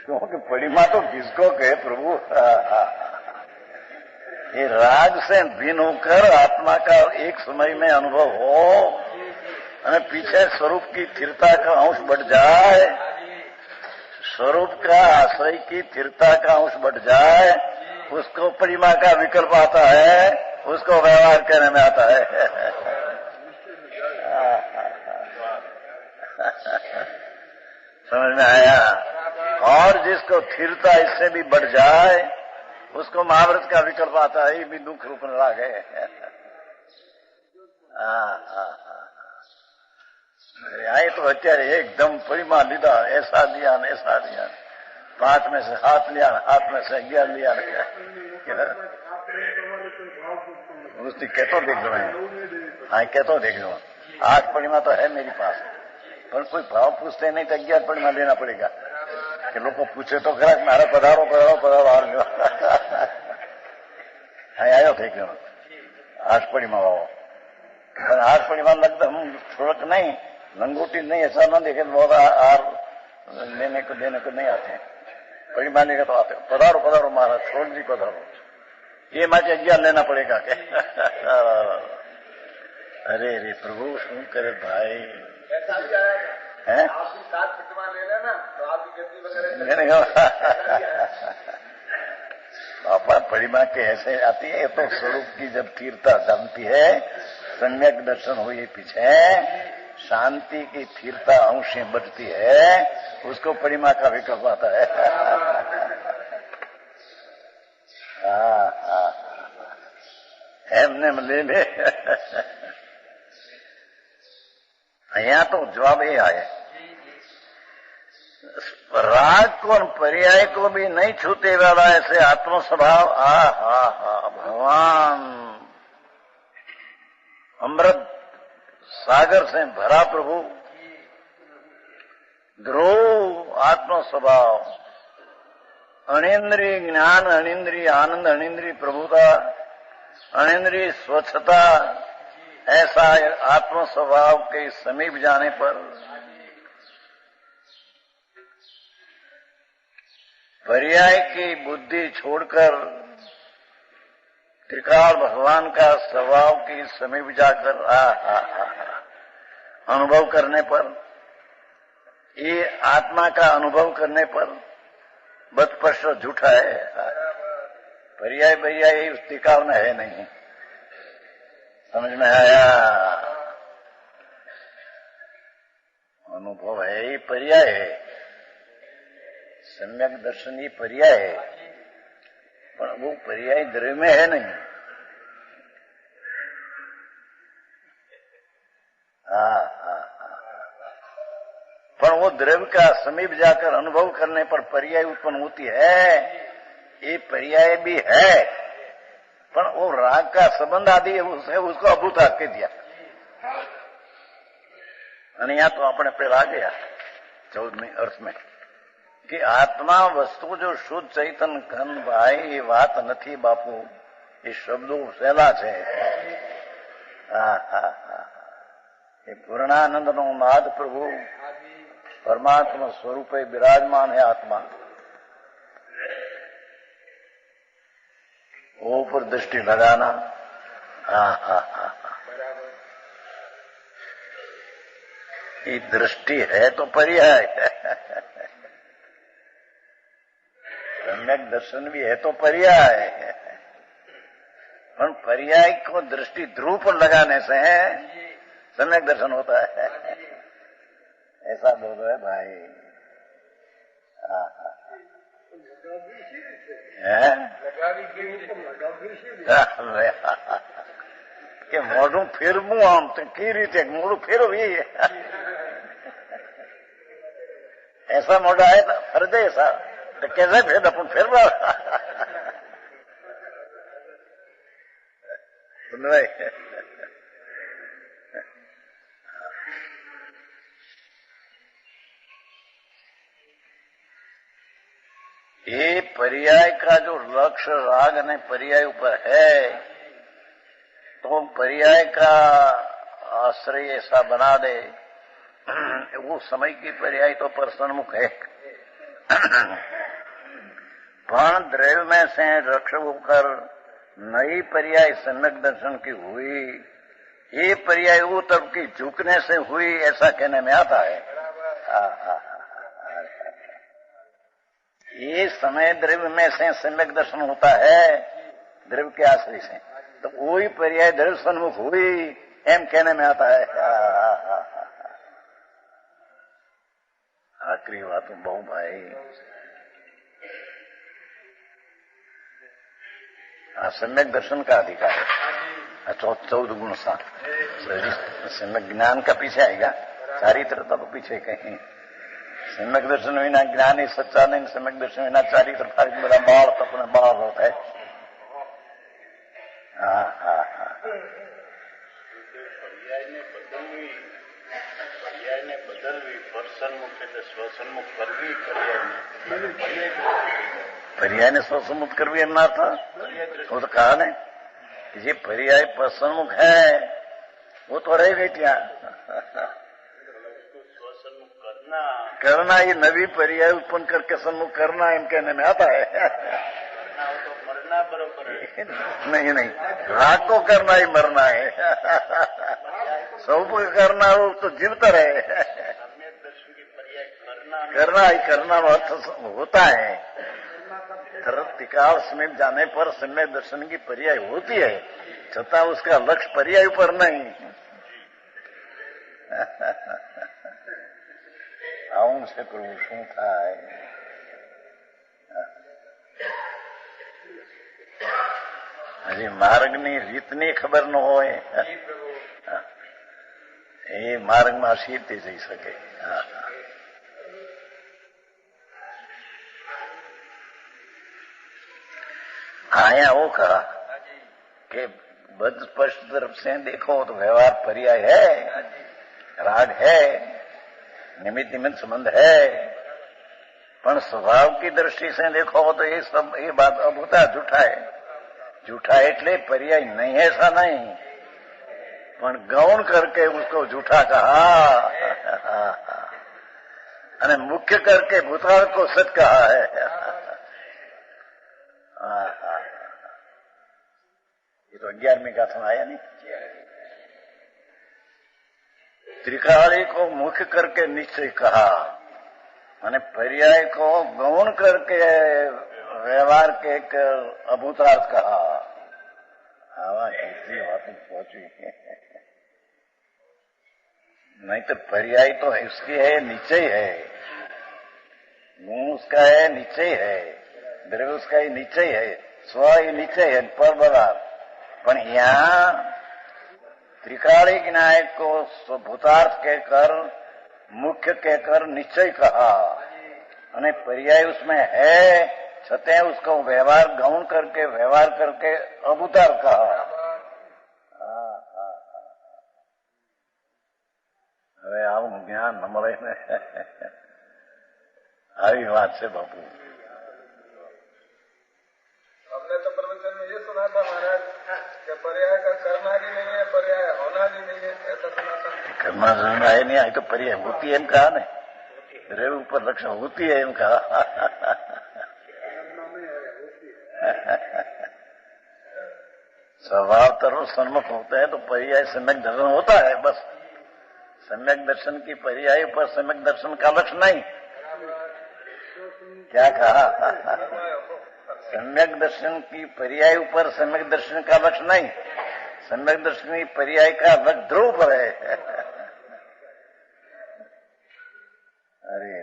S2: क्योंकि परिमा तो किसको कहे प्रभु। ये राग से भिन्न होकर आत्मा का एक समय में अनुभव हो और पीछे स्वरूप की स्थिरता का अंश बढ़ जाए, स्वरूप का आश्रय की स्थिरता का अंश बढ़ जाए, उसको परिमा का विकल्प आता है, उसको व्यवहार करने में आता है। समझ में आया। और जिसको स्थिरता इससे भी बढ़ जाए उसको महाव्रत का विकल्प आता है, ये भी दुख रूपने लाग है। आए तो અત્યારે एकदम परिमा लीधा, ऐसा दिया न ऐसा दिया, 5 में से 7 लिया, 8 में से 11 लिया। उसकी कहतो देख लो, हाँ कहतो देख लो, 8 परिमा तो है मेरी पास, पर कोई भाव पूछते नहीं तो 11 परिमा लेना पड़ेगा कि लोग पूछे तो खरा मारा पधारो पधारो पधारो हार लो। हाँ आयो थे क्यों 8 परिमा वाओ, पर 8 परिमा लगता हम छोड़क नहीं, लंगोटी नहीं, ऐसा ना देखे बहुत हार लेने को देने को नहीं आते, परिमा लेकर तो आते। पधारो पधारो महाराज, छोड़ जी पधारो, ये माचे 11 लेना पड़ेगा क्या। अरे रे प्रभु शू करे भाई है। बापा परिमा के ऐसे आती है तो स्वरूप की जब स्थिरता जमती है, सम्यक दर्शन हुए पीछे शांति की स्थिरता अंश बढ़ती है, उसको परिमा का विकल्प आता है। એમને ले ले। અહીંયા तो जवाब ये आए, राग को और पर्याय को भी नहीं छूते वाला ऐसे आत्म स्वभाव। भगवान अमृत सागर से भरा प्रभु, ध्रुव आत्म स्वभाव, अनिंद्रिय ज्ञान, अनिंद्रिय आनंद, अनिंद्रिय प्रभुता, अनिंद्रिय स्वच्छता, ऐसा आत्म स्वभाव के समीप जाने पर पर्याय की बुद्धि छोड़कर त्रिकाल भगवान का स्वभाव की समीप जाकर अनुभव करने पर, ये आत्मा का अनुभव करने पर बदस्पर्श झूठा है। पर्याय पर्याय उस टिकाव में है नहीं। समझ में आया। अनुभव है ये पर्याय है, सम्यक दर्शन ये पर्याय है, पर वो पर्याय द्रव्य में है नहीं। हाँ हाँ, पर वो द्रव्य का समीप जाकर अनुभव करने पर पर्याय उत्पन्न होती है, ये पर्याय भी है, पर वो राग का संबंध आदि उसको अभूत के दिया। અને यहाँ तो આપણે પેલા ગયા 14મી अर्थ में कि आत्मा वस्तु जो शुद्ध चैतन घन भाई ये बात નથી बापू, ये शब्दों सहेला है। ये पूर्णानंद नो नाद प्रभु परमात्मा स्वरूप विराजमान है आत्मा। वो पर दृष्टि लगाना। ये दृष्टि है तो पर्याय सम्यक दर्शन भी है तो पर्याय है, पर पर्याय को दृष्टि ध्रुव पर लगाने से सम्यक दर्शन होता है। ऐसा बोलो है भाई। કે મોઢું ફેરવું આમ તો કઈ રીતે મોઢું ફેરવી ऐसा मोटा है तो फर्ज है ऐसा, तो कैसे फिर अपन फेरवा सुन रहे। ये पर्याय का जो लक्ष्य राग ने पर्याय ऊपर है, तो पर्याय का आश्रय ऐसा बना दे, वो समय की पर्याय तो परसन्मुख है। पण द्रव्य में से रक्ष होकर नई पर्याय सम्यक दर्शन की हुई, ये पर्याय वो तब की झुकने से हुई, ऐसा कहने में आता है। ये समय द्रव्य में से सम्यक दर्शन होता है, द्रव्य के आश्रय से, तो वही पर्याय द्रव्य सन्मुख हुई, एम कहने में आता है। आखिरी बात बहु भाई, सम्यक दर्शन का अधिकार है। 14 गुण सा सम्यक ज्ञान का पीछे आएगा, चारित्रता तो पीछे कहीं। सम्यक दर्शन विना ज्ञान ही सच्चा नहीं, सम्यक दर्शन विना चारित्रता मेरा बाल तपने बाल होता है।
S4: पर्यायने बदलवी परसन्मुख એટલે સ્વસન્મુખ કરવી
S2: पर्यायने स्वसन्मुख करवी એમના अर्थ वो तो कहा ने कि ये पर्याय परसन्मुख है, वो तो रह गई क्या
S4: स्वसन्मुख करना
S2: करना, ये नवी पर्याय उत्पन्न करके सन्मुख करना एम कहने में आता है।
S4: तो मरना बरोबर
S2: नहीं नहीं, राग को करना ही मरना है, सब करना हो तो जीवता रहे।
S4: सम्यक दर्शन की पर्याय
S2: करना ही करना अर्थ होता है। त्रिकाल समीप जाने पर सम्यक दर्शन की पर्याय होती है, छता उसका लक्ष्य पर्याय पर नहीं। आऊं से प्रभु शू था हजी मार्गनी રીતની ખબર ન હોય, એ માર્ગમાં સીધી જઈ શકે। आया वो कहा कि बद स्पष्ट तरफ से देखो तो व्यवहार पर्याय है, राग है, निमित्त निमित्त संबंध है, पर स्वभाव की दृष्टि से देखो तो ये सब ये बात अभूता झूठा है। झूठा એટલે पर्याय नहीं है ऐसा नहीं, पर गौण करके उसको झूठा कहा और मुख्य करके भूतकाल को सच कहा है। ये तो 11वीं गाथा में आया नहीं। त्रिकाली को मुख्य करके निश्चय कहा, मैंने पर्याय को गौण करके व्यवहार के एक अभूतार्थ कहा। आवा कितनी बात पहुंची नहीं तो पर्याय तो है उसकी है, निश्चय है, गुण उसका है, निश्चय है, द्रव्य उसका ही निश्चय है, स्व ही निश्चय है, पर बराबर। पण यहाँ त्रिकाली न्याय को स्वभूतार्थ कहकर, मुख्य कहकर निश्चय कहा, અને पर्याय उसमें है, छते उसको व्यवहार गौण करके व्यवहार करके अभूतार कहा। હવે આવું જ્ઞાન ન મળે ને, આવી વાત છે બાપુ।
S3: हमने तो प्रवचन में ये सुना था महाराज कि पर्याय का करना भी नहीं है, पर्याय होना भी नहीं है, ऐसा सुना था।
S2: करना सुनना है नहीं, आई तो पर्याय होती है, कहा ने रेव ऊपर लक्षण होती है, कहा। स्वभाव तरफ सन्मुख होता है तो पर्याय सम्यक दर्शन होता है, बस। सम्यक दर्शन की पर्याय पर सम्यक दर्शन का लक्ष्य नहीं। क्या कहा? सम्यक दर्शन की पर्याय ऊपर सम्यक दर्शन का लक्ष्य नहीं, सम्यक दर्शन की पर्याय का लक्ष्य ध्रुव पर है। अरे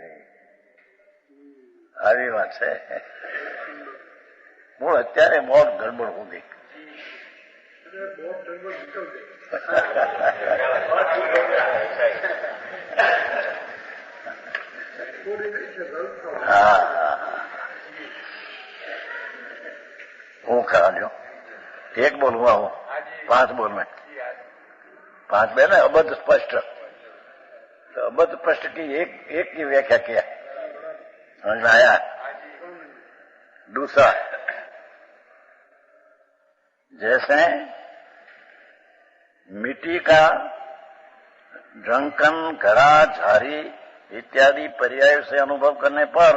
S2: આવી વાત છે। હું અત્યારે બહુ ગડબડ હો ગઈ। हाँ, હું કરા લ્યો, એક બોલવા હું 5 બોલ में 5 में ना अबद्ध स्पष्ट, तो अबद्ध स्पष्ट की एक की व्याख्या किया, समझ में आया? दूसरा, जैसे मिट्टी का ढंकन, घड़ा, झारी इत्यादि पर्याय से अनुभव करने पर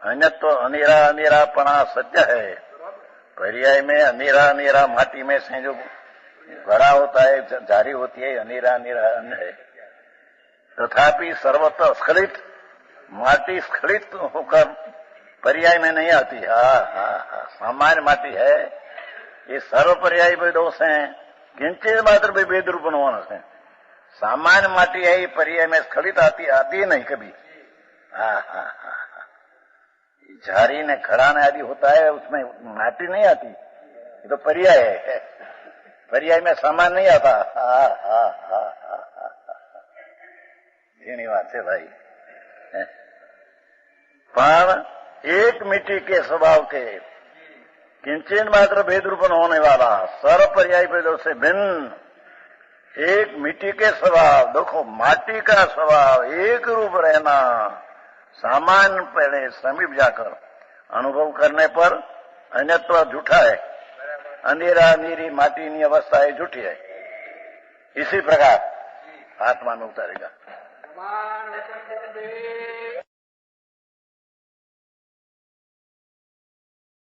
S2: अन्यत्व तो अनेरा अनेरापना सत्य है। पर्याय में अनेरा अनेरा माटी में से जो घड़ा होता है, झारी होती है, अनेरा अनेरा अन्य है। तथापि सर्वत्र स्खलित माटी स्खलित होकर पर्याय में नहीं आती। सामान्य माटी है, ये सर्व पर्याय भी दोष है, किंचित मात्र भी भेद रूप होने से सामान्य माटी है, ये पर्याय में स्खलित आती नहीं कभी। झारी ने खड़ा ने आदि होता है, उसमें माटी नहीं आती, ये तो पर्याय है, पर्याय में सामान नहीं आता। बात है भाई। पर एक मिट्टी के स्वभाव के किंचन मात्र भेद रूपन होने वाला सर्व पर्याय भेदों से भिन्न एक मिट्टी के स्वभाव, देखो माटी का स्वभाव एक रूप रहना, सामान्य पहले समीप जाकर अनुभव करने पर अन्यत्व झूठा है, अंधेरा नीरी माटी नी अवस्था है झूठी है। इसी प्रकार आत्मा में उतारेगा।